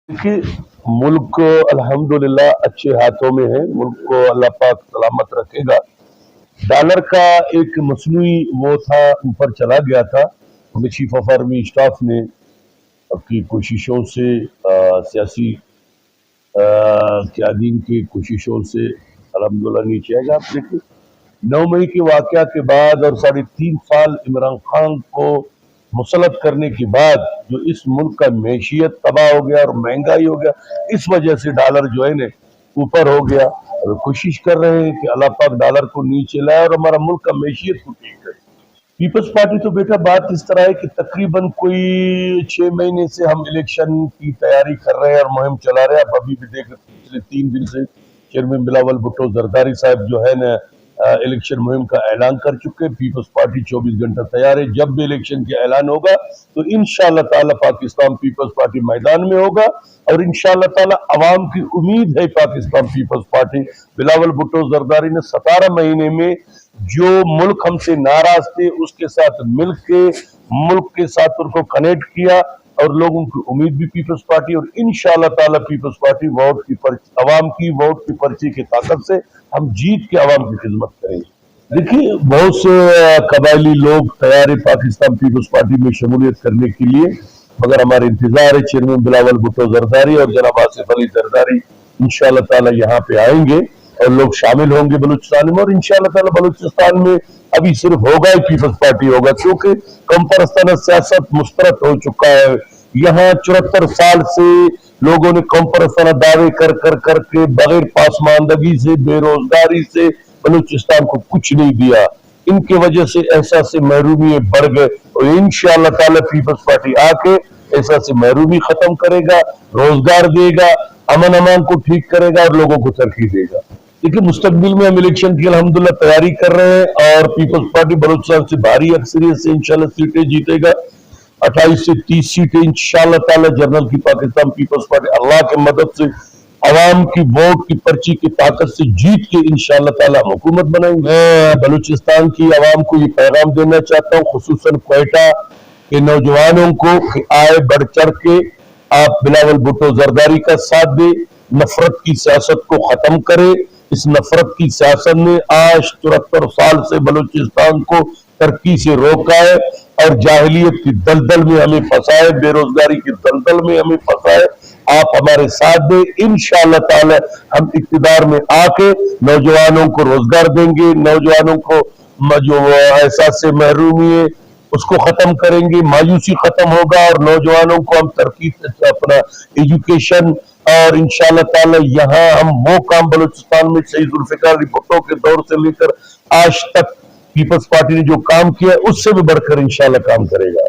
देखिए, मुल्क अल्हम्दुलिल्लाह अच्छे हाथों में है। मुल्क को अल्लाह पाक सलामत रखेगा। डॉलर का एक मसनूई वो था, ऊपर चला गया था। हमें चीफ ऑफ आर्मी स्टाफ ने अपनी कोशिशों से सियासी क्यादीन की कोशिशों से अल्हम्दुलिल्लाह नीचे आएगा। आप देखिए, 9 मई के वाकया के बाद और 3.5 साल इमरान खान को मुसलत करने के बाद जो इस मुल्क का मैशियत तबाह हो गया और महंगाई हो गया, इस वजह से डॉलर जो है ना ऊपर हो गया। और कोशिश कर रहे हैं कि अल्लाह पाक डॉलर को नीचे लाए और हमारा मुल्क का मैशियत को ठीक करे। पीपल्स पार्टी तो बेटा बात इस तरह है कि तकरीबन कोई 6 महीने से हम इलेक्शन की तैयारी कर रहे हैं और मुहिम चला रहे हैं। अब अभी भी देख पिछले 3 दिन से चेयरमैन बिलावल भुट्टो जरदारी साहब जो है ना इलेक्शन मुहिम का ऐलान कर चुके हैं। पीपल्स पार्टी 24 घंटा तैयार है। जब भी इलेक्शन का ऐलान होगा तो इंशाअल्लाह ताला पाकिस्तान पीपल्स पार्टी मैदान में होगा और इंशाअल्लाह ताला अवाम की उम्मीद है पाकिस्तान पीपल्स पार्टी। बिलावल भुट्टो जरदारी ने 17 महीने में जो मुल्क हमसे नाराज थे उसके साथ मिलके मुल्क के साथ उनको कनेक्ट किया और लोगों की उम्मीद भी पीपल्स पार्टी और इंशाअल्लाह ताला पीपल्स पार्टी अवाम की वोट की पर्ची की ताकत से हम जीत के अवाम की खिदमत करेंगे। देखिए, बहुत से कबायली लोग तैयार है पाकिस्तान पीपल्स पार्टी में शमूलियत करने के लिए, मगर हमारे इंतजार है चेयरमैन बिलावल भुट्टो जरदारी और जनाब आसिफ अली जरदारी इंशाअल्लाह ताला यहाँ पे आएंगे और लोग शामिल होंगे बलूचिस्तान में। और इंशाअल्लाह ताला बलूचिस्तान में अभी सिर्फ होगा ही पीपल्स पार्टी होगा, क्योंकि कम परस्ताना सियासत मुस्तरद हो चुका है। यहाँ 74 साल से लोगों ने कम परस्ताना दावे कर के बगैर पासमानदगी से, बेरोजगारी से बलूचिस्तान को कुछ नहीं दिया। इनकी वजह से एहसास महरूमी बढ़ गए और इंशाअल्लाह ताला पीपल्स पार्टी आके एहसास महरूमी खत्म करेगा, रोजगार देगा, अमन अमान को ठीक करेगा और लोगों को तरक्की देगा। देखिए, मुस्तकबिल में हम इलेक्शन की अल्हम्दुलिल्लाह तैयारी कर रहे हैं और पीपल्स पार्टी बलूचिस्तान से भारी अक्सरियत से इंशाअल्लाह सीटें जीतेगा। 28 से 30 सीटें इंशाअल्लाह ताला जनरल की पाकिस्तान पीपल्स पार्टी अल्लाह की मदद से अवाम की वोट की पर्ची की ताकत से जीत के इंशाअल्लाह ताला हम हुकूमत बनाएंगे। मैं बलूचिस्तान की अवाम को ये पैगाम देना चाहता हूँ, खुसूसन क्वेटा के नौजवानों को, कि आए बढ़ चढ़ के आप बिलावल भुट्टो जरदारी का साथ दे, नफरत की सियासत को खत्म करे। इस नफरत की सियासत ने आज 74 साल से बलूचिस्तान को तरक्की से रोका है और जाहिलियत की दलदल में हमें फंसा है, बेरोजगारी की दलदल में हमें फंसा है। आप हमारे साथ दें, इंशाअल्लाह ताला हम इक्तिदार में आके नौजवानों को रोजगार देंगे, नौजवानों को जो एहसास से महरूमी है उसको खत्म करेंगे, मायूसी खत्म होगा और नौजवानों को हम तरक्की अपना एजुकेशन और इंशाअल्लाह ताला यहाँ हम वो काम बलूचिस्तान में शहीद जुल्फिकार अली भुट्टो के दौर से लेकर आज तक पीपल्स पार्टी ने जो काम किया उससे भी बढ़कर इंशाअल्लाह काम करेगा।